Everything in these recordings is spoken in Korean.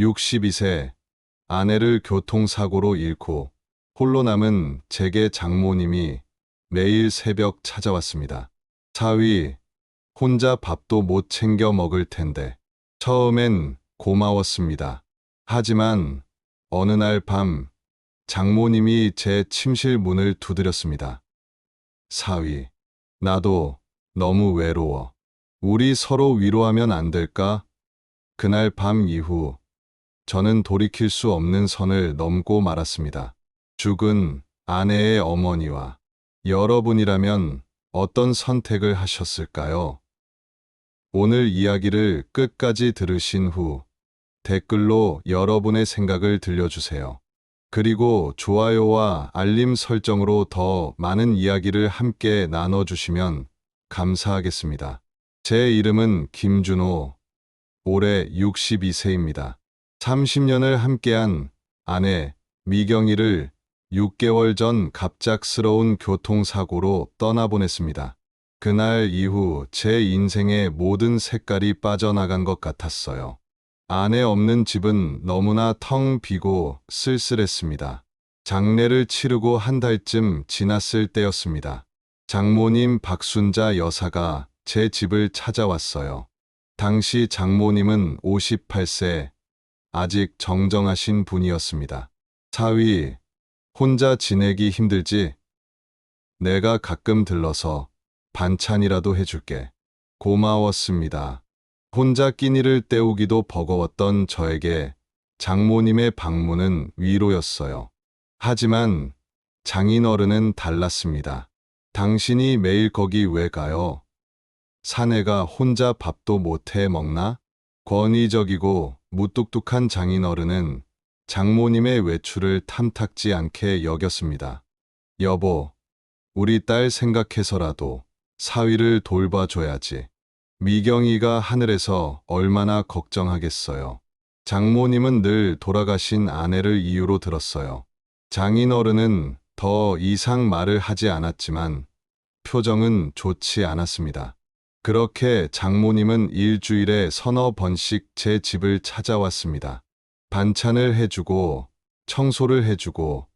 62세 아내를 교통사고로 잃고 홀로 남은 제게 장모님이 매일 새벽 찾아왔습니다. 사위, 혼자 밥도 못 챙겨 먹을 텐데. 처음엔 고마웠습니다. 하지만 어느 날 밤 장모님이 제 침실 문을 두드렸습니다. 사위, 나도 너무 외로워. 우리 서로 위로하면 안 될까? 그날 밤 이후 저는 돌이킬 수 없는 선을 넘고 말았습니다. 죽은 아내의 어머니와 여러분이라면 어떤 선택을 하셨을까요? 오늘 이야기를 끝까지 들으신 후 댓글로 여러분의 생각을 들려주세요. 그리고 좋아요와 알림 설정으로 더 많은 이야기를 함께 나눠주시면 감사하겠습니다. 제 이름은 김준호, 올해 62세입니다. 30년을 함께한 아내 미경이를 6개월 전 갑작스러운 교통사고로 떠나보냈습니다. 그날 이후 제 인생의 모든 색깔이 빠져나간 것 같았어요. 아내 없는 집은 너무나 텅 비고 쓸쓸했습니다. 장례를 치르고 한 달쯤 지났을 때였습니다. 장모님 박순자 여사가 제 집을 찾아왔어요. 당시 장모님은 58세, 아직 정정하신 분이었습니다. 사위, 혼자 지내기 힘들지? 내가 가끔 들러서 반찬이라도 해줄게. 고마웠습니다. 혼자 끼니를 때우기도 버거웠던 저에게 장모님의 방문은 위로였어요. 하지만 장인어른은 달랐습니다. 당신이 매일 거기 왜 가요? 사내가 혼자 밥도 못해 먹나? 권위적이고 무뚝뚝한 장인어른은 장모님의 외출을 탐탁지 않게 여겼습니다. 여보, 우리 딸 생각해서라도 사위를 돌봐줘야지. 미경이가 하늘에서 얼마나 걱정하겠어요. 장모님은 늘 돌아가신 아내를 이유로 들었어요. 장인어른은 더 이상 말을 하지 않았지만 표정은 좋지 않았습니다. 그렇게 장모님은 일주일에 서너 번씩 제 집을 찾아왔습니다. 반찬을 해주고 청소를 해주고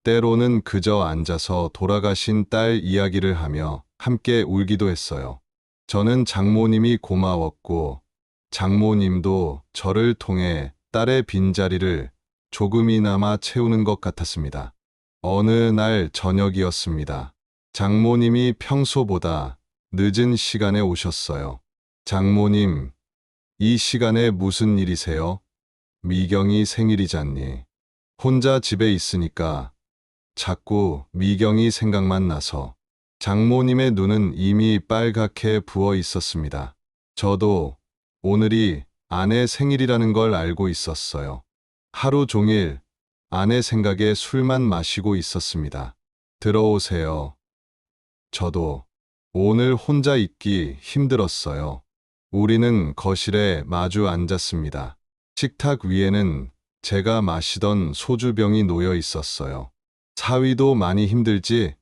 때로는 그저 앉아서 돌아가신 딸 이야기를 하며 함께 울기도 했어요. 저는 장모님이 고마웠고 장모님도 저를 통해 딸의 빈자리를 조금이나마 채우는 것 같았습니다. 어느 날 저녁이었습니다. 장모님이 평소보다 늦은 시간에 오셨어요. 장모님, 이 시간에 무슨 일이세요? 미경이 생일이잖니. 혼자 집에 있으니까 자꾸 미경이 생각만 나서. 장모님의 눈은 이미 빨갛게 부어 있었습니다. 저도 오늘이 아내 생일이라는 걸 알고 있었어요. 하루 종일 아내 생각에 술만 마시고 있었습니다. 들어오세요. 저도 오늘 혼자 있기 힘들었어요. 우리는 거실에 마주 앉았습니다. 식탁 위에는 제가 마시던 소주병이 놓여 있었어요. 사위도 많이 힘들지?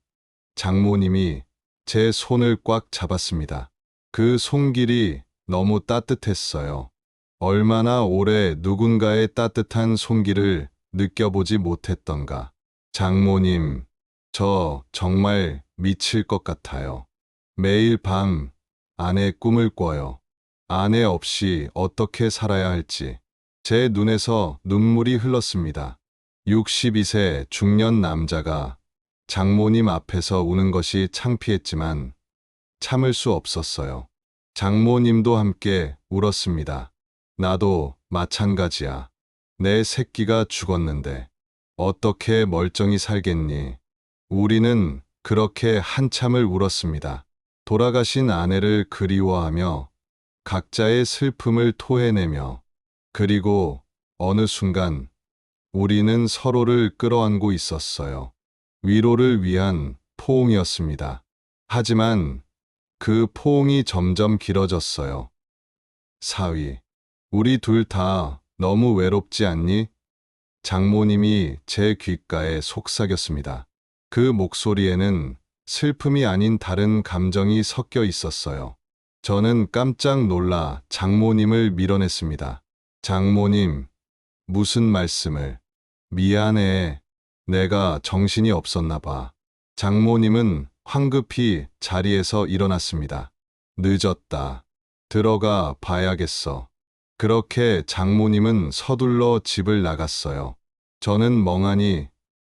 장모님이 제 손을 꽉 잡았습니다. 그 손길이 너무 따뜻했어요. 얼마나 오래 누군가의 따뜻한 손길을 느껴보지 못했던가. 장모님, 저 정말 미칠 것 같아요. 매일 밤 아내 꿈을 꿔요. 아내 없이 어떻게 살아야 할지. 제 눈에서 눈물이 흘렀습니다. 62세 중년 남자가 장모님 앞에서 우는 것이 창피했지만 참을 수 없었어요. 장모님도 함께 울었습니다. 나도 마찬가지야. 내 새끼가 죽었는데 어떻게 멀쩡히 살겠니? 우리는 그렇게 한참을 울었습니다. 돌아가신 아내를 그리워하며 각자의 슬픔을 토해내며 그리고 어느 순간 우리는 서로를 끌어안고 있었어요. 위로를 위한 포옹이었습니다. 하지만 그 포옹이 점점 길어졌어요. 사위, 우리 둘 다 너무 외롭지 않니? 장모님이 제 귓가에 속삭였습니다. 그 목소리에는 슬픔이 아닌 다른 감정이 섞여 있었어요. 저는 깜짝 놀라 장모님을 밀어냈습니다. 장모님, 무슨 말씀을? 미안해. 내가 정신이 없었나 봐. 장모님은 황급히 자리에서 일어났습니다. 늦었다. 들어가 봐야겠어. 그렇게 장모님은 서둘러 집을 나갔어요. 저는 멍하니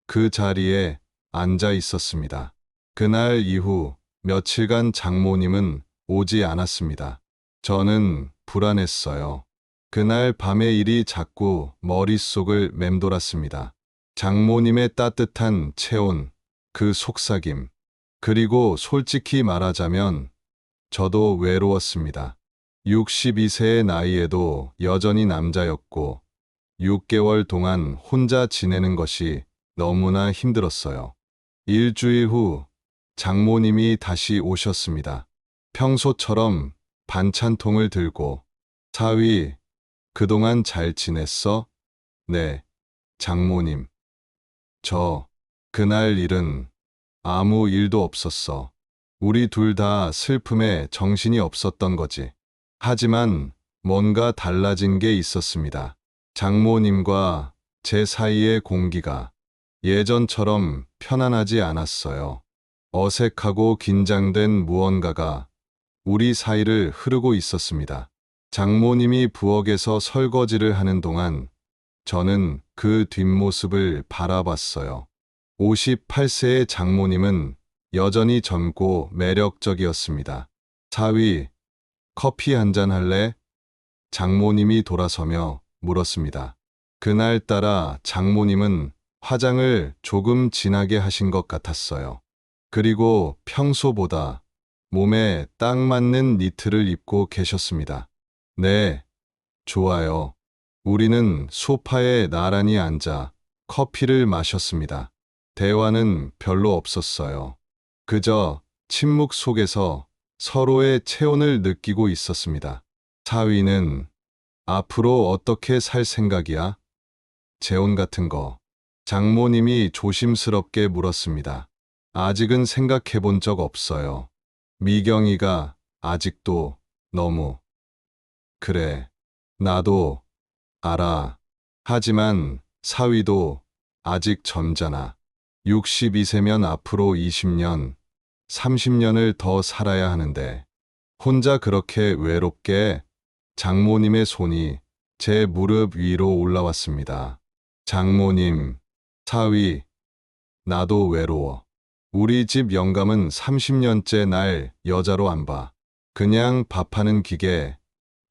그 자리에 앉아 있었습니다. 그날 이후 며칠간 장모님은 오지 않았습니다. 저는 불안했어요. 그날 밤의 일이 자꾸 머릿속을 맴돌았습니다. 장모님의 따뜻한 체온, 그 속삭임, 그리고 솔직히 말하자면 저도 외로웠습니다. 62세의 나이에도 여전히 남자였고 6개월 동안 혼자 지내는 것이 너무나 힘들었어요. 일주일 후 장모님이 다시 오셨습니다. 평소처럼 반찬통을 들고 사위, 그동안 잘 지냈어? 네, 장모님. 그날 일은 아무 일도 없었어. 우리 둘 다 슬픔에 정신이 없었던 거지. 하지만 뭔가 달라진 게 있었습니다. 장모님과 제 사이의 공기가 예전처럼 편안하지 않았어요. 어색하고 긴장된 무언가가 우리 사이를 흐르고 있었습니다. 장모님이 부엌에서 설거지를 하는 동안 저는 그 뒷모습을 바라봤어요. 58세의 장모님은 여전히 젊고 매력적이었습니다. 사위, 커피 한잔 할래? 장모님이 돌아서며 물었습니다. 그날따라 장모님은 화장을 조금 진하게 하신 것 같았어요. 그리고 평소보다 몸에 딱 맞는 니트를 입고 계셨습니다. 네, 좋아요. 우리는 소파에 나란히 앉아 커피를 마셨습니다. 대화는 별로 없었어요. 그저 침묵 속에서 서로의 체온을 느끼고 있었습니다. 사위는 앞으로 어떻게 살 생각이야? 재혼 같은 거. 장모님이 조심스럽게 물었습니다. 아직은 생각해 본 적 없어요. 미경이가 아직도 너무. 그래, 나도 알아. 하지만 사위도 아직 젊잖아. 62세면 앞으로 20년, 30년을 더 살아야 하는데 혼자 그렇게 외롭게. 장모님의 손이 제 무릎 위로 올라왔습니다. 장모님, 사위, 나도 외로워. 우리 집 영감은 30년째 날 여자로 안 봐. 그냥 밥하는 기계,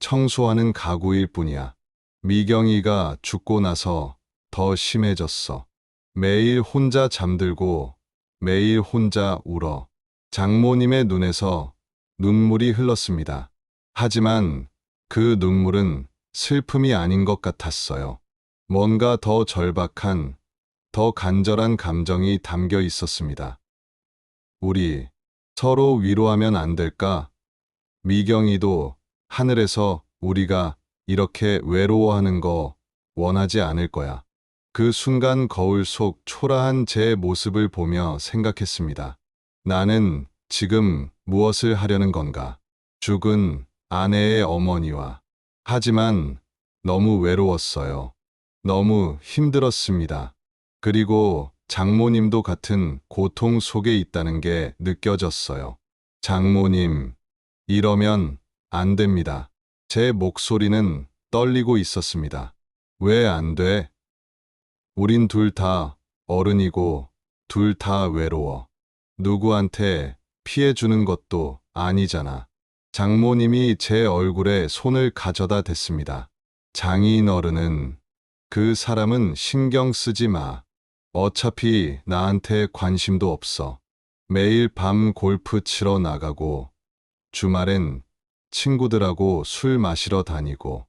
청소하는 가구일 뿐이야. 미경이가 죽고 나서 더 심해졌어. 매일 혼자 잠들고 매일 혼자 울어. 장모님의 눈에서 눈물이 흘렀습니다. 하지만 그 눈물은 슬픔이 아닌 것 같았어요. 뭔가 더 절박한, 더 간절한 감정이 담겨 있었습니다. 우리 서로 위로하면 안 될까? 미경이도 하늘에서 우리가 이렇게 외로워하는 거 원하지 않을 거야. 그 순간 거울 속 초라한 제 모습을 보며 생각했습니다. 나는 지금 무엇을 하려는 건가? 죽은 아내의 어머니와. 하지만 너무 외로웠어요. 너무 힘들었습니다. 그리고 장모님도 같은 고통 속에 있다는 게 느껴졌어요. 장모님, 이러면 안 됩니다. 제 목소리는 떨리고 있었습니다. 왜 안 돼? 우린 둘 다 어른이고 둘 다 외로워. 누구한테 피해 주는 것도 아니잖아. 장모님이 제 얼굴에 손을 가져다 댔습니다. 장인어른은 그 사람은 신경 쓰지 마. 어차피 나한테 관심도 없어. 매일 밤 골프 치러 나가고 주말엔 친구들하고 술 마시러 다니고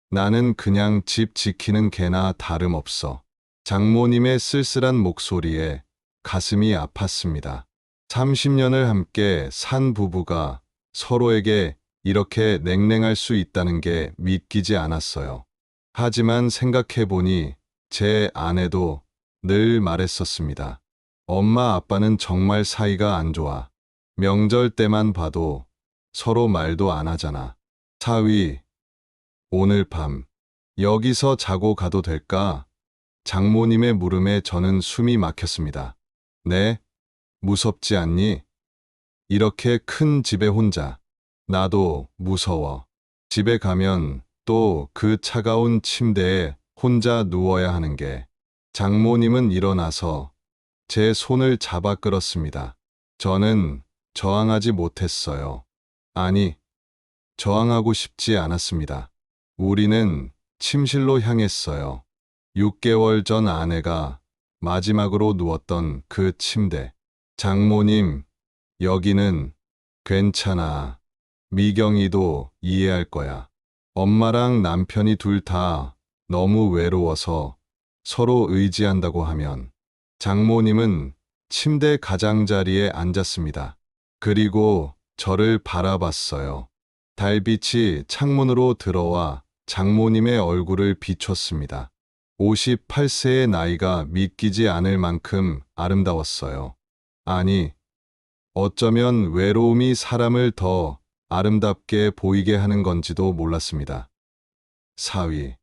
나는 그냥 집 지키는 개나 다름없어. 장모님의 쓸쓸한 목소리에 가슴이 아팠습니다. 30년을 함께 산 부부가 서로에게 이렇게 냉랭할 수 있다는 게 믿기지 않았어요. 하지만 생각해보니 제 아내도 늘 말했었습니다. 엄마 아빠는 정말 사이가 안 좋아. 명절 때만 봐도 서로 말도 안 하잖아. 사위, 오늘 밤 여기서 자고 가도 될까? 장모님의 물음에 저는 숨이 막혔습니다. 네? 무섭지 않니? 이렇게 큰 집에 혼자. 나도 무서워. 집에 가면 또 그 차가운 침대에 혼자 누워야 하는 게. 장모님은 일어나서 제 손을 잡아 끌었습니다. 저는 저항하지 못했어요. 아니, 저항하고 싶지 않았습니다. 우리는 침실로 향했어요. 6개월 전 아내가 마지막으로 누웠던 그 침대. 장모님, 여기는 괜찮아. 미경이도 이해할 거야. 엄마랑 남편이 둘 다 너무 외로워서 서로 의지한다고 하면 장모님은 침대 가장자리에 앉았습니다. 그리고 저를 바라봤어요. 달빛이 창문으로 들어와 장모님의 얼굴을 비췄습니다. 58세의 나이가 믿기지 않을 만큼 아름다웠어요. 아니, 어쩌면 외로움이 사람을 더 아름답게 보이게 하는 건지도 몰랐습니다. 사위,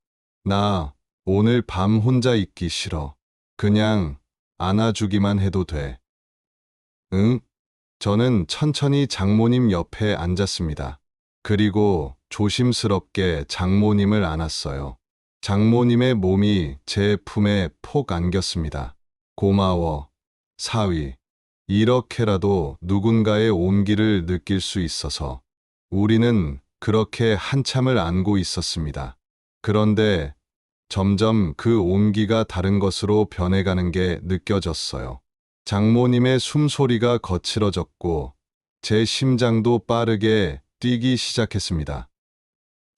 나 오늘 밤 혼자 있기 싫어. 그냥 안아주기만 해도 돼. 응? 저는 천천히 장모님 옆에 앉았습니다. 그리고 조심스럽게 장모님을 안았어요. 장모님의 몸이 제 품에 폭 안겼습니다. 고마워, 사위. 이렇게라도 누군가의 온기를 느낄 수 있어서. 우리는 그렇게 한참을 안고 있었습니다. 그런데 점점 그 온기가 다른 것으로 변해가는 게 느껴졌어요. 장모님의 숨소리가 거칠어졌고 제 심장도 빠르게 뛰기 시작했습니다.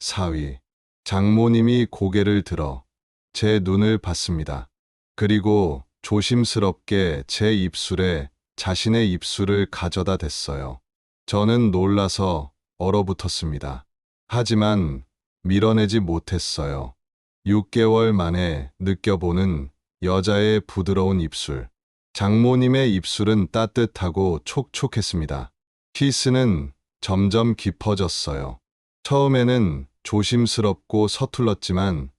사위, 장모님이 고개를 들어 제 눈을 봤습니다. 그리고 조심스럽게 제 입술에 자신의 입술을 가져다 댔어요. 저는 놀라서 얼어붙었습니다. 하지만 밀어내지 못했어요. 6개월 만에 느껴보는 여자의 부드러운 입술. 장모님의 입술은 따뜻하고 촉촉했습니다. 키스는 점점 깊어졌어요. 처음에는 조심스럽고 서툴렀지만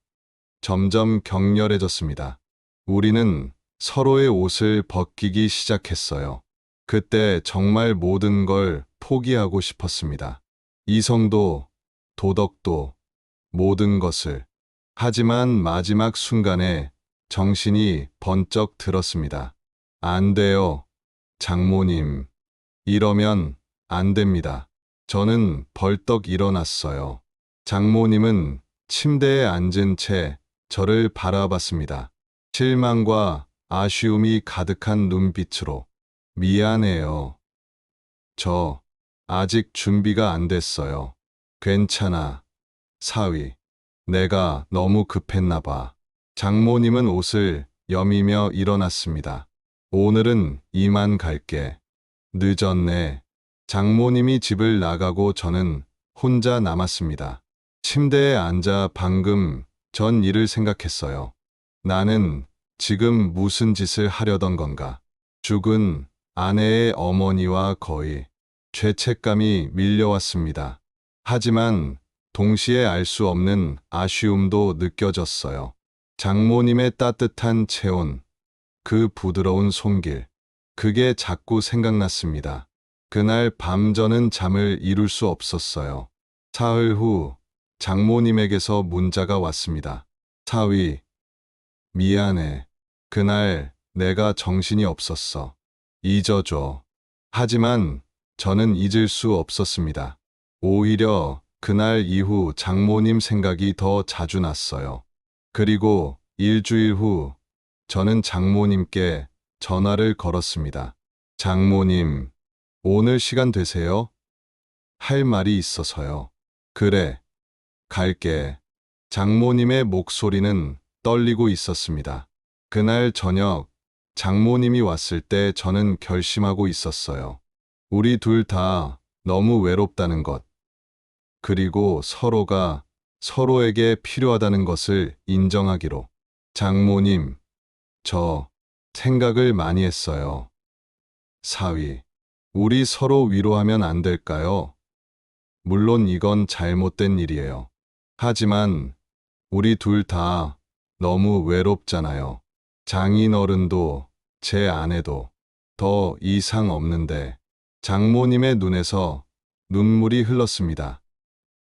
점점 격렬해졌습니다. 우리는 서로의 옷을 벗기기 시작했어요. 그때 정말 모든 걸 포기하고 싶었습니다. 이성도, 도덕도, 모든 것을. 하지만 마지막 순간에 정신이 번쩍 들었습니다. 안 돼요, 장모님. 이러면 안 됩니다. 저는 벌떡 일어났어요. 장모님은 침대에 앉은 채 저를 바라봤습니다. 실망과 아쉬움이 가득한 눈빛으로. 미안해요. 저 아직 준비가 안 됐어요. 괜찮아, 사위. 내가 너무 급했나 봐. 장모님은 옷을 여미며 일어났습니다. 오늘은 이만 갈게. 늦었네. 장모님이 집을 나가고 저는 혼자 남았습니다. 침대에 앉아 방금 전 일을 생각했어요. 나는 지금 무슨 짓을 하려던 건가? 죽은 아내의 어머니와 거의 죄책감이 밀려왔습니다. 하지만 동시에 알 수 없는 아쉬움도 느껴졌어요. 장모님의 따뜻한 체온, 그 부드러운 손길, 그게 자꾸 생각났습니다. 그날 밤 저는 잠을 이룰 수 없었어요. 사흘 후 장모님에게서 문자가 왔습니다. 사위, 미안해. 그날 내가 정신이 없었어. 잊어줘. 하지만 저는 잊을 수 없었습니다. 오히려 그날 이후 장모님 생각이 더 자주 났어요. 그리고 일주일 후 저는 장모님께 전화를 걸었습니다. 장모님, 오늘 시간 되세요? 할 말이 있어서요. 그래, 갈게. 장모님의 목소리는 떨리고 있었습니다. 그날 저녁 장모님이 왔을 때 저는 결심하고 있었어요. 우리 둘 다 너무 외롭다는 것, 그리고 서로가 서로에게 필요하다는 것을 인정하기로. 장모님, 저 생각을 많이 했어요. 사위, 우리 서로 위로하면 안 될까요? 물론 이건 잘못된 일이에요. 하지만 우리 둘 다 너무 외롭잖아요. 장인어른도 제 아내도 더 이상 없는데 장모님의 눈에서 눈물이 흘렀습니다.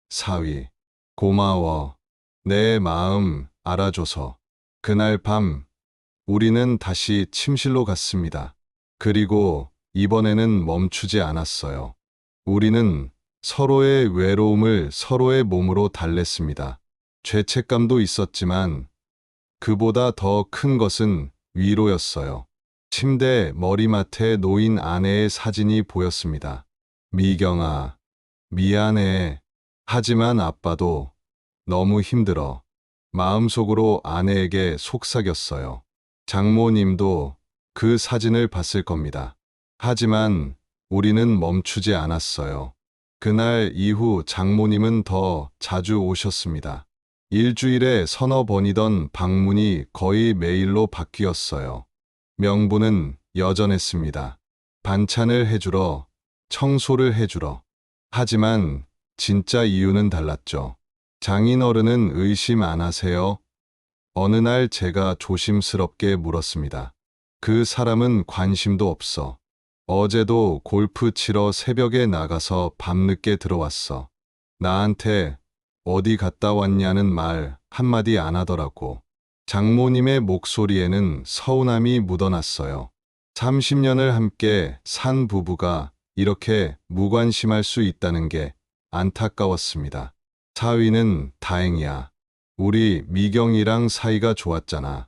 사위, 고마워. 내 마음 알아줘서. 그날 밤 우리는 다시 침실로 갔습니다. 그리고 이번에는 멈추지 않았어요. 우리는 서로의 외로움을 서로의 몸으로 달랬습니다. 죄책감도 있었지만 그보다 더 큰 것은 위로였어요. 침대 머리맡에 놓인 아내의 사진이 보였습니다. 미경아, 미안해. 하지만 아빠도 너무 힘들어. 마음속으로 아내에게 속삭였어요. 장모님도 그 사진을 봤을 겁니다. 하지만 우리는 멈추지 않았어요. 그날 이후 장모님은 더 자주 오셨습니다. 일주일에 서너 번이던 방문이 거의 매일로 바뀌었어요. 명분은 여전했습니다. 반찬을 해주러, 청소를 해주러. 하지만 진짜 이유는 달랐죠. 장인어른은 의심 안 하세요? 어느 날 제가 조심스럽게 물었습니다. 그 사람은 관심도 없어. 어제도 골프 치러 새벽에 나가서 밤늦게 들어왔어. 나한테 어디 갔다 왔냐는 말 한마디 안 하더라고. 장모님의 목소리에는 서운함이 묻어났어요. 30년을 함께 산 부부가 이렇게 무관심할 수 있다는 게 안타까웠습니다. 사위는 다행이야. 우리 미경이랑 사이가 좋았잖아.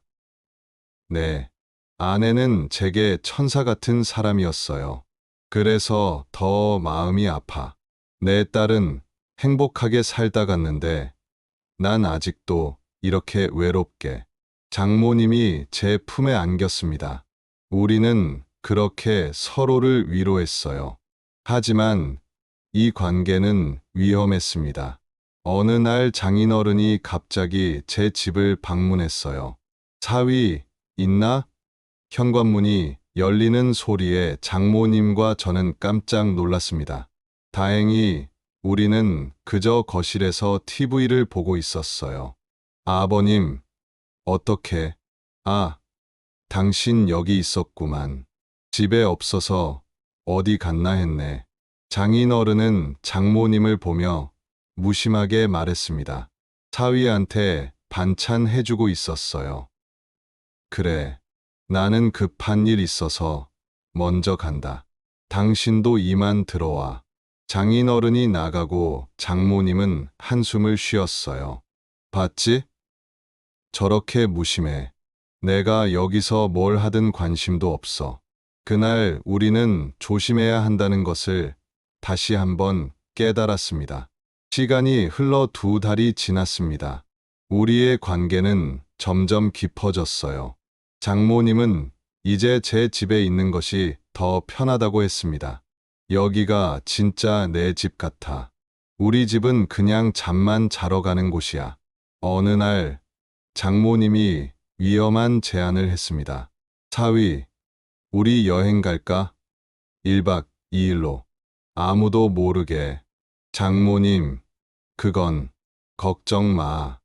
네. 아내는 제게 천사 같은 사람이었어요. 그래서 더 마음이 아파. 내 딸은 행복하게 살다 갔는데 난 아직도 이렇게 외롭게. 장모님이 제 품에 안겼습니다. 우리는 그렇게 서로를 위로했어요. 하지만 이 관계는 위험했습니다. 어느 날 장인어른이 갑자기 제 집을 방문했어요. 사위, 있나? 현관문이 열리는 소리에 장모님과 저는 깜짝 놀랐습니다. 다행히 우리는 그저 거실에서 TV를 보고 있었어요. 아버님, 어떻게? 아, 당신 여기 있었구만. 집에 없어서 어디 갔나 했네. 장인어른은 장모님을 보며 무심하게 말했습니다. 사위한테 반찬 해주고 있었어요. 그래, 나는 급한 일 있어서 먼저 간다. 당신도 이만 들어와. 장인어른이 나가고 장모님은 한숨을 쉬었어요. 봤지? 저렇게 무심해. 내가 여기서 뭘 하든 관심도 없어. 그날 우리는 조심해야 한다는 것을 다시 한번 깨달았습니다. 시간이 흘러 2달이 지났습니다. 우리의 관계는 점점 깊어졌어요. 장모님은 이제 제 집에 있는 것이 더 편하다고 했습니다. 여기가 진짜 내 집 같아. 우리 집은 그냥 잠만 자러 가는 곳이야. 어느 날 장모님이 위험한 제안을 했습니다. 사위, 우리 여행 갈까? 1박 2일로. 아무도 모르게. 장모님, 그건 걱정 마.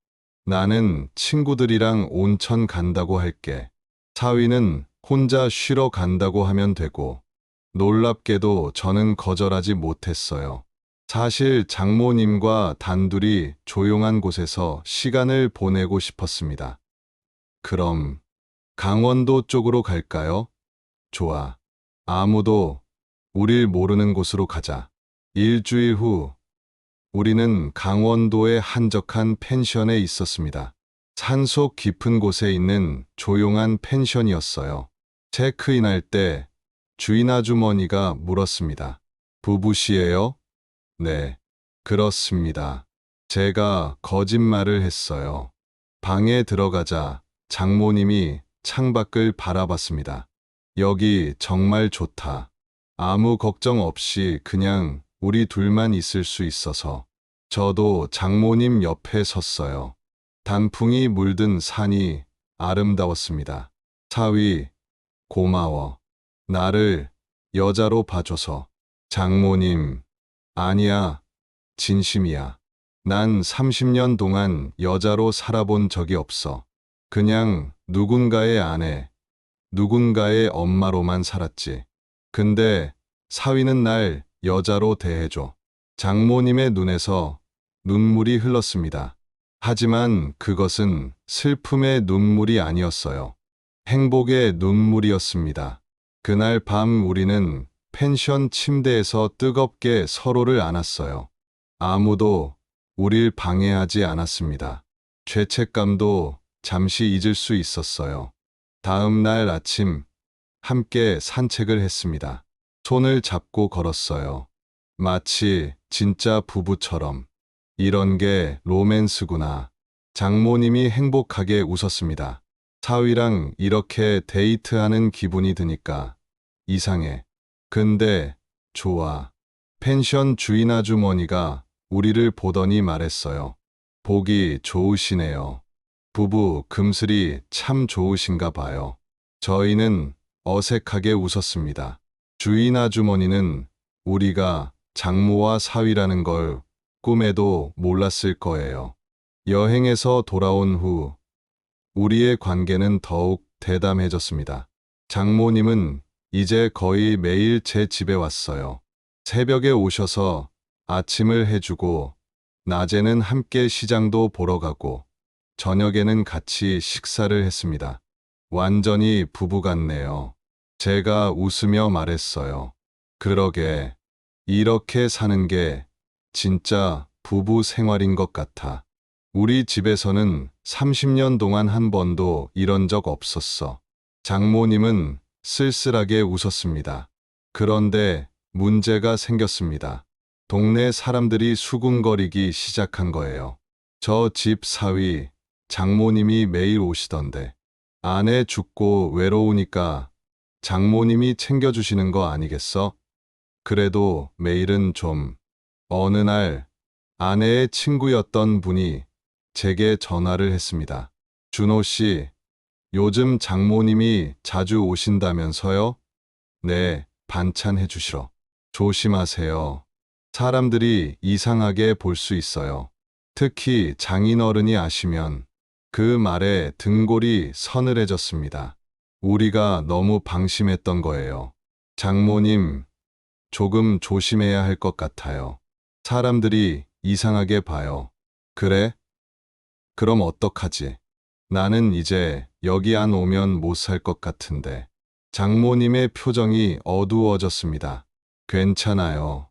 나는 친구들이랑 온천 간다고 할게. 사위는 혼자 쉬러 간다고 하면 되고, 놀랍게도 저는 거절하지 못했어요. 사실 장모님과 단둘이 조용한 곳에서 시간을 보내고 싶었습니다. 그럼 강원도 쪽으로 갈까요? 좋아. 아무도 우릴 모르는 곳으로 가자. 일주일 후 우리는 강원도의 한적한 펜션에 있었습니다. 산속 깊은 곳에 있는 조용한 펜션이었어요. 체크인할 때 주인 아주머니가 물었습니다. 부부시에요? 네, 그렇습니다. 제가 거짓말을 했어요. 방에 들어가자 장모님이 창밖을 바라봤습니다. 여기 정말 좋다. 아무 걱정 없이 그냥 우리 둘만 있을 수 있어서. 저도 장모님 옆에 섰어요. 단풍이 물든 산이 아름다웠습니다. 사위, 고마워. 나를 여자로 봐줘서. 장모님, 아니야, 진심이야. 난 30년 동안 여자로 살아본 적이 없어. 그냥 누군가의 아내, 누군가의 엄마로만 살았지. 근데 사위는 날 여자로 대해줘. 장모님의 눈에서 눈물이 흘렀습니다. 하지만 그것은 슬픔의 눈물이 아니었어요. 행복의 눈물이었습니다. 그날 밤 우리는 펜션 침대에서 뜨겁게 서로를 안았어요. 아무도 우릴 방해하지 않았습니다. 죄책감도 잠시 잊을 수 있었어요. 다음 날 아침 함께 산책을 했습니다. 손을 잡고 걸었어요. 마치 진짜 부부처럼. 이런 게 로맨스구나. 장모님이 행복하게 웃었습니다. 사위랑 이렇게 데이트하는 기분이 드니까 이상해. 근데 좋아. 펜션 주인 아주머니가 우리를 보더니 말했어요. 보기 좋으시네요. 부부 금슬이 참 좋으신가 봐요. 저희는 어색하게 웃었습니다. 주인 아주머니는 우리가 장모와 사위라는 걸 꿈에도 몰랐을 거예요. 여행에서 돌아온 후 우리의 관계는 더욱 대담해졌습니다. 장모님은 이제 거의 매일 제 집에 왔어요. 새벽에 오셔서 아침을 해주고, 낮에는 함께 시장도 보러 가고, 저녁에는 같이 식사를 했습니다. 완전히 부부 같네요. 제가 웃으며 말했어요. 그러게, 이렇게 사는 게 진짜 부부 생활인 것 같아. 우리 집에서는 30년 동안 한 번도 이런 적 없었어. 장모님은 쓸쓸하게 웃었습니다. 그런데 문제가 생겼습니다. 동네 사람들이 수군거리기 시작한 거예요. 저 집 사위, 장모님이 매일 오시던데. 아내 죽고 외로우니까 장모님이 챙겨주시는 거 아니겠어? 그래도 매일은 좀. 어느 날 아내의 친구였던 분이 제게 전화를 했습니다. 준호 씨, 요즘 장모님이 자주 오신다면서요? 네, 반찬 해주시러. 조심하세요. 사람들이 이상하게 볼 수 있어요. 특히 장인어른이 아시면. 그 말에 등골이 서늘해졌습니다. 우리가 너무 방심했던 거예요. 장모님, 조금 조심해야 할 것 같아요. 사람들이 이상하게 봐요. 그래? 그럼 어떡하지? 나는 이제 여기 안 오면 못 살 것 같은데. 장모님의 표정이 어두워졌습니다. 괜찮아요.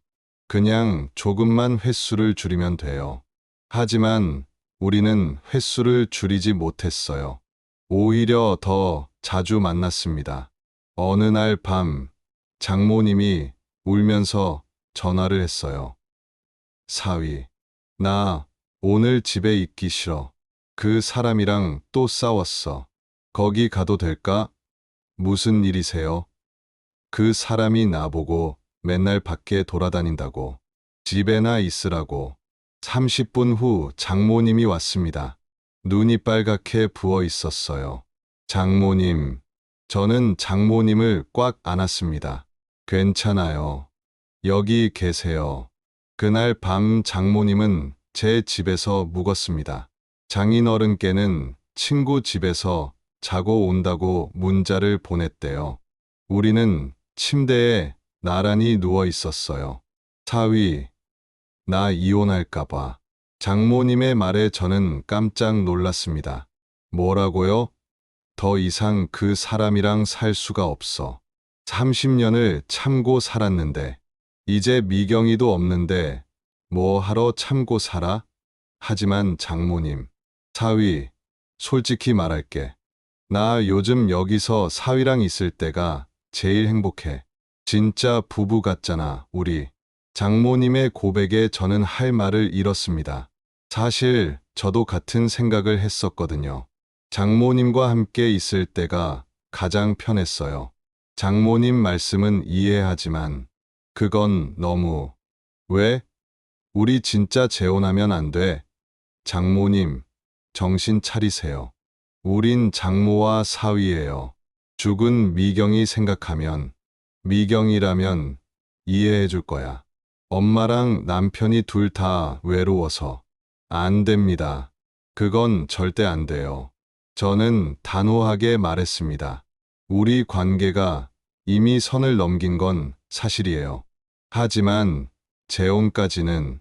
그냥 조금만 횟수를 줄이면 돼요. 하지만 우리는 횟수를 줄이지 못했어요. 오히려 더 자주 만났습니다. 어느 날 밤, 장모님이 울면서 전화를 했어요. 사위, 나 오늘 집에 있기 싫어. 그 사람이랑 또 싸웠어. 거기 가도 될까? 무슨 일이세요? 그 사람이 나보고 맨날 밖에 돌아다닌다고. 집에나 있으라고. 30분 후 장모님이 왔습니다. 눈이 빨갛게 부어 있었어요. 장모님, 저는 장모님을 꽉 안았습니다. 괜찮아요. 여기 계세요. 그날 밤 장모님은 제 집에서 묵었습니다. 장인어른께는 친구 집에서 자고 온다고 문자를 보냈대요. 우리는 침대에 나란히 누워 있었어요. 사위, 나 이혼할까봐. 장모님의 말에 저는 깜짝 놀랐습니다. 뭐라고요? 더 이상 그 사람이랑 살 수가 없어. 30년을 참고 살았는데, 이제 미경이도 없는데, 뭐 하러 참고 살아? 하지만 장모님, 사위, 솔직히 말할게. 나 요즘 여기서 사위랑 있을 때가 제일 행복해. 진짜 부부 같잖아, 우리. 장모님의 고백에 저는 할 말을 잃었습니다. 사실 저도 같은 생각을 했었거든요. 장모님과 함께 있을 때가 가장 편했어요. 장모님 말씀은 이해하지만 그건 너무. 왜? 우리 진짜 재혼하면 안 돼. 장모님, 정신 차리세요. 우린 장모와 사위예요. 죽은 미경이 생각하면, 미경이라면 이해해 줄 거야. 엄마랑 남편이 둘 다 외로워서. 안 됩니다. 그건 절대 안 돼요. 저는 단호하게 말했습니다. 우리 관계가 이미 선을 넘긴 건 사실이에요. 하지만 재혼까지는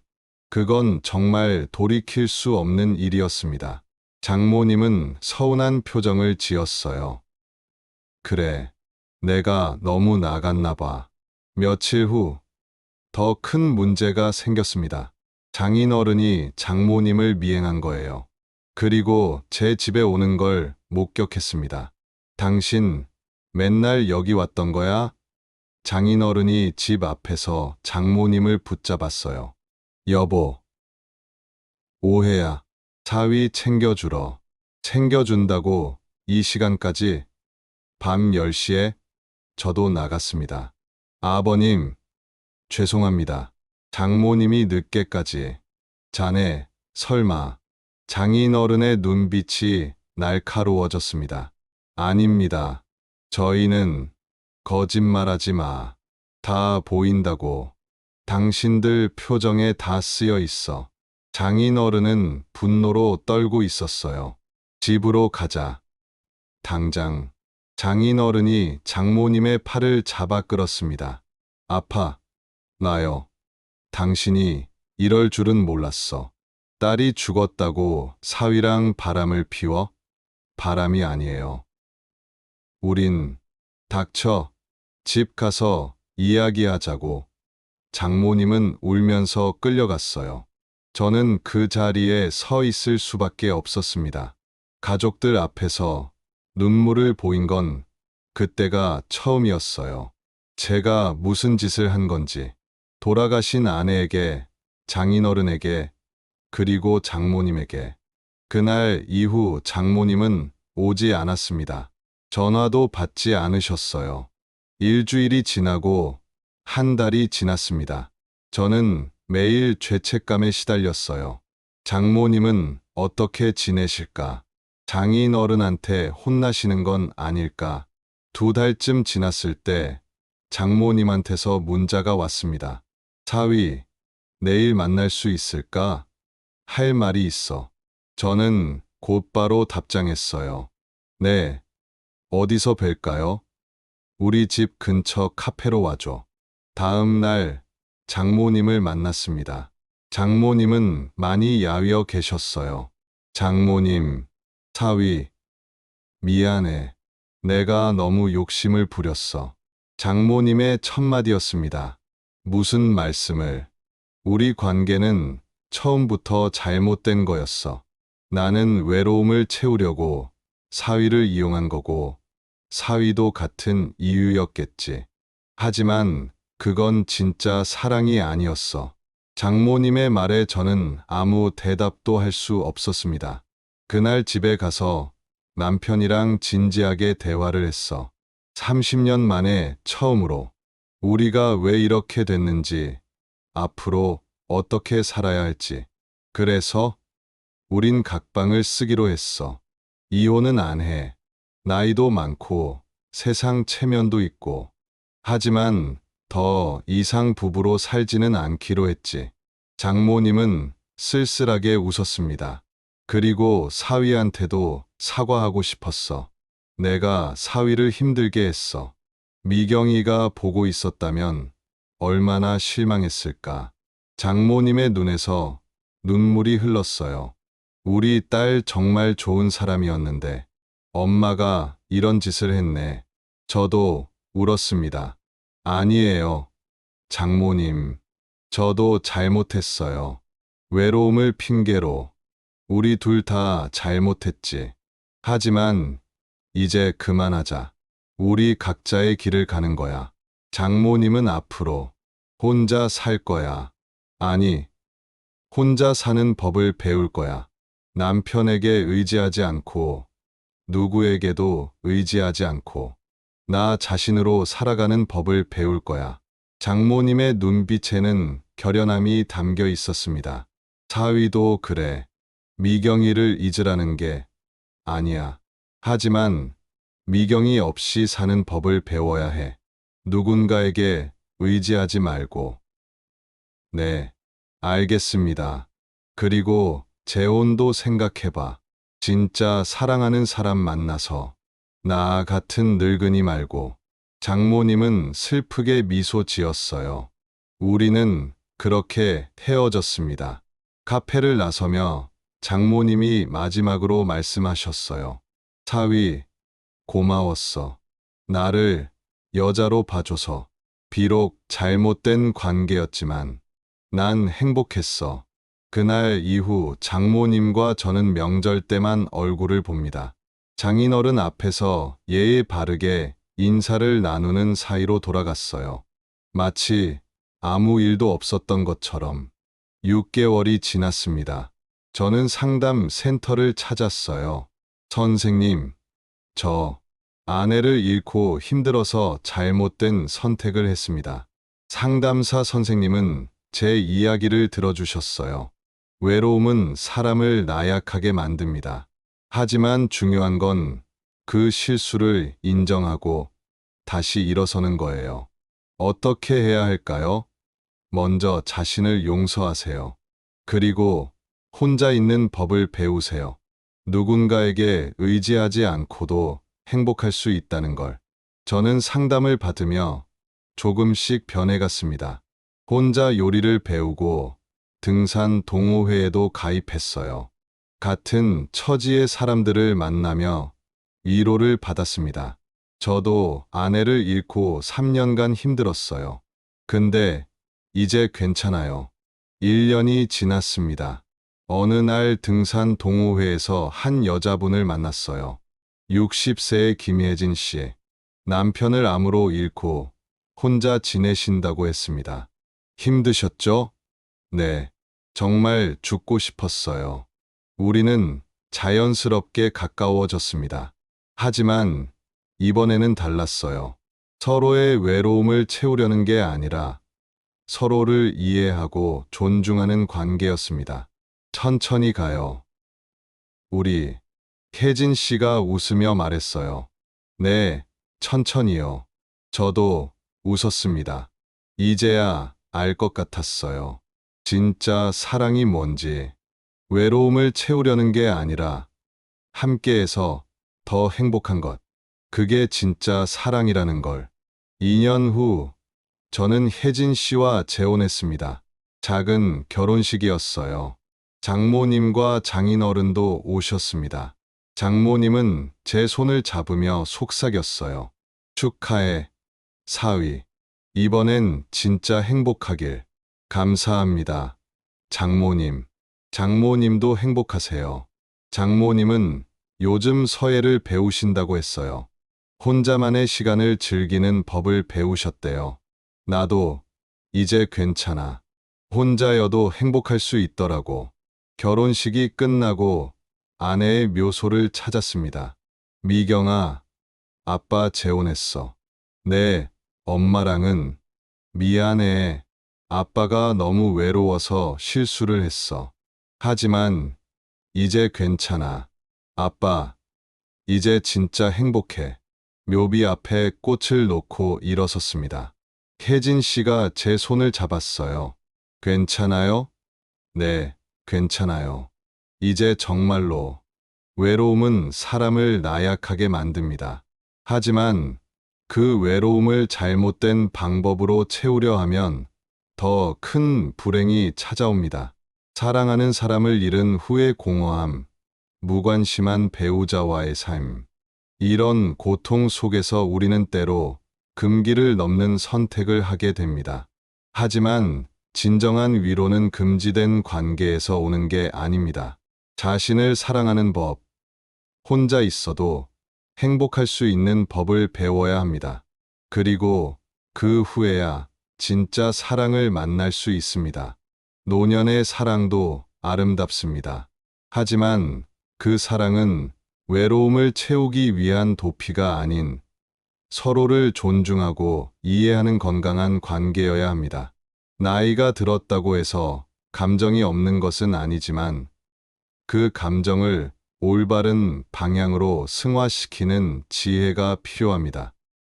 그건 정말 돌이킬 수 없는 일이었습니다. 장모님은 서운한 표정을 지었어요. 그래, 내가 너무 나갔나 봐. 며칠 후 더 큰 문제가 생겼습니다. 장인어른이 장모님을 미행한 거예요. 그리고 제 집에 오는 걸 목격했습니다. 당신 맨날 여기 왔던 거야? 장인어른이 집 앞에서 장모님을 붙잡았어요. 여보, 오해야. 사위 챙겨주러. 챙겨준다고 이 시간까지 밤 10시에 저도 나갔습니다. 아버님, 죄송합니다. 장모님이 늦게까지. 자네, 설마. 장인어른의 눈빛이 날카로워졌습니다. 아닙니다. 저희는 거짓말하지 마. 다 보인다고. 당신들 표정에 다 쓰여 있어. 장인어른은 분노로 떨고 있었어요. 집으로 가자. 당장. 장인어른이 장모님의 팔을 잡아 끌었습니다. 아파. 나요. 당신이 이럴 줄은 몰랐어. 딸이 죽었다고 사위랑 바람을 피워? 바람이 아니에요. 우린 닥쳐. 집 가서 이야기하자고. 장모님은 울면서 끌려갔어요. 저는 그 자리에 서 있을 수밖에 없었습니다. 가족들 앞에서 눈물을 보인 건 그때가 처음이었어요. 제가 무슨 짓을 한 건지, 돌아가신 아내에게, 장인어른에게, 그리고 장모님에게. 그날 이후 장모님은 오지 않았습니다. 전화도 받지 않으셨어요. 일주일이 지나고 한 달이 지났습니다. 저는 매일 죄책감에 시달렸어요. 장모님은 어떻게 지내실까? 장인어른한테 혼나시는 건 아닐까? 2달쯤 지났을 때 장모님한테서 문자가 왔습니다. 사위, 내일 만날 수 있을까? 할 말이 있어. 저는 곧바로 답장했어요. 네, 어디서 뵐까요? 우리 집 근처 카페로 와줘. 다음 날 장모님을 만났습니다. 장모님은 많이 야위어 계셨어요. 장모님, 사위, 미안해. 내가 너무 욕심을 부렸어. 장모님의 첫마디였습니다. 무슨 말씀을. 우리 관계는 처음부터 잘못된 거였어. 나는 외로움을 채우려고 사위를 이용한 거고, 사위도 같은 이유였겠지. 하지만 그건 진짜 사랑이 아니었어. 장모님의 말에 저는 아무 대답도 할 수 없었습니다. 그날 집에 가서 남편이랑 진지하게 대화를 했어. 30년 만에 처음으로 우리가 왜 이렇게 됐는지, 앞으로 어떻게 살아야 할지. 그래서 우린 각방을 쓰기로 했어. 이혼은 안 해. 나이도 많고 세상 체면도 있고. 하지만 더 이상 부부로 살지는 않기로 했지. 장모님은 쓸쓸하게 웃었습니다. 그리고 사위한테도 사과하고 싶었어. 내가 사위를 힘들게 했어. 미경이가 보고 있었다면 얼마나 실망했을까. 장모님의 눈에서 눈물이 흘렀어요. 우리 딸 정말 좋은 사람이었는데 엄마가 이런 짓을 했네. 저도 울었습니다. 아니에요. 장모님, 저도 잘못했어요. 외로움을 핑계로. 우리 둘 다 잘못했지. 하지만 이제 그만하자. 우리 각자의 길을 가는 거야. 장모님은 앞으로 혼자 살 거야. 아니, 혼자 사는 법을 배울 거야. 남편에게 의지하지 않고, 누구에게도 의지하지 않고, 나 자신으로 살아가는 법을 배울 거야. 장모님의 눈빛에는 결연함이 담겨 있었습니다. 사위도 그래. 미경이를 잊으라는 게 아니야. 하지만 미경이 없이 사는 법을 배워야 해. 누군가에게 의지하지 말고. 네, 알겠습니다. 그리고 재혼도 생각해봐. 진짜 사랑하는 사람 만나서 나 같은 늙은이 말고. 장모님은 슬프게 미소 지었어요. 우리는 그렇게 헤어졌습니다. 카페를 나서며 장모님이 마지막으로 말씀하셨어요. 사위, 고마웠어. 나를 여자로 봐줘서. 비록 잘못된 관계였지만 난 행복했어. 그날 이후 장모님과 저는 명절 때만 얼굴을 봅니다. 장인어른 앞에서 예의 바르게 인사를 나누는 사이로 돌아갔어요. 마치 아무 일도 없었던 것처럼. 6개월이 지났습니다. 저는 상담 센터를 찾았어요. 선생님, 저 아내를 잃고 힘들어서 잘못된 선택을 했습니다. 상담사 선생님은 제 이야기를 들어주셨어요. 외로움은 사람을 나약하게 만듭니다. 하지만 중요한 건 그 실수를 인정하고 다시 일어서는 거예요. 어떻게 해야 할까요? 먼저 자신을 용서하세요. 그리고 혼자 있는 법을 배우세요. 누군가에게 의지하지 않고도 행복할 수 있다는 걸. 저는 상담을 받으며 조금씩 변해갔습니다. 혼자 요리를 배우고 등산 동호회에도 가입했어요. 같은 처지의 사람들을 만나며 위로를 받았습니다. 저도 아내를 잃고 3년간 힘들었어요. 근데 이제 괜찮아요. 1년이 지났습니다. 어느 날 등산 동호회에서 한 여자분을 만났어요. 60세의 김혜진 씨. 남편을 암으로 잃고 혼자 지내신다고 했습니다. 힘드셨죠? 네. 정말 죽고 싶었어요. 우리는 자연스럽게 가까워졌습니다. 하지만 이번에는 달랐어요. 서로의 외로움을 채우려는 게 아니라 서로를 이해하고 존중하는 관계였습니다. 천천히 가요. 우리, 혜진 씨가 웃으며 말했어요. 네, 천천히요. 저도 웃었습니다. 이제야 알 것 같았어요. 진짜 사랑이 뭔지. 외로움을 채우려는 게 아니라 함께해서 더 행복한 것. 그게 진짜 사랑이라는 걸. 2년 후 저는 혜진 씨와 재혼했습니다. 작은 결혼식이었어요. 장모님과 장인어른도 오셨습니다. 장모님은 제 손을 잡으며 속삭였어요. 축하해, 사위. 이번엔 진짜 행복하길. 감사합니다. 장모님. 장모님도 행복하세요. 장모님은 요즘 서예를 배우신다고 했어요. 혼자만의 시간을 즐기는 법을 배우셨대요. 나도 이제 괜찮아. 혼자여도 행복할 수 있더라고. 결혼식이 끝나고 아내의 묘소를 찾았습니다. 미경아, 아빠 재혼했어. 네, 엄마랑은 미안해. 아빠가 너무 외로워서 실수를 했어. 하지만 이제 괜찮아. 아빠, 이제 진짜 행복해. 묘비 앞에 꽃을 놓고 일어섰습니다. 혜진 씨가 제 손을 잡았어요. 괜찮아요? 네, 괜찮아요. 이제 정말로. 외로움은 사람을 나약하게 만듭니다. 하지만 그 외로움을 잘못된 방법으로 채우려 하면 더 큰 불행이 찾아옵니다. 사랑하는 사람을 잃은 후의 공허함, 무관심한 배우자와의 삶. 이런 고통 속에서 우리는 때로 금기를 넘는 선택을 하게 됩니다. 하지만 진정한 위로는 금지된 관계에서 오는 게 아닙니다. 자신을 사랑하는 법, 혼자 있어도 행복할 수 있는 법을 배워야 합니다. 그리고 그 후에야 진짜 사랑을 만날 수 있습니다. 노년의 사랑도 아름답습니다. 하지만 그 사랑은 외로움을 채우기 위한 도피가 아닌 서로를 존중하고 이해하는 건강한 관계여야 합니다. 나이가 들었다고 해서 감정이 없는 것은 아니지만 그 감정을 올바른 방향으로 승화시키는 지혜가 필요합니다.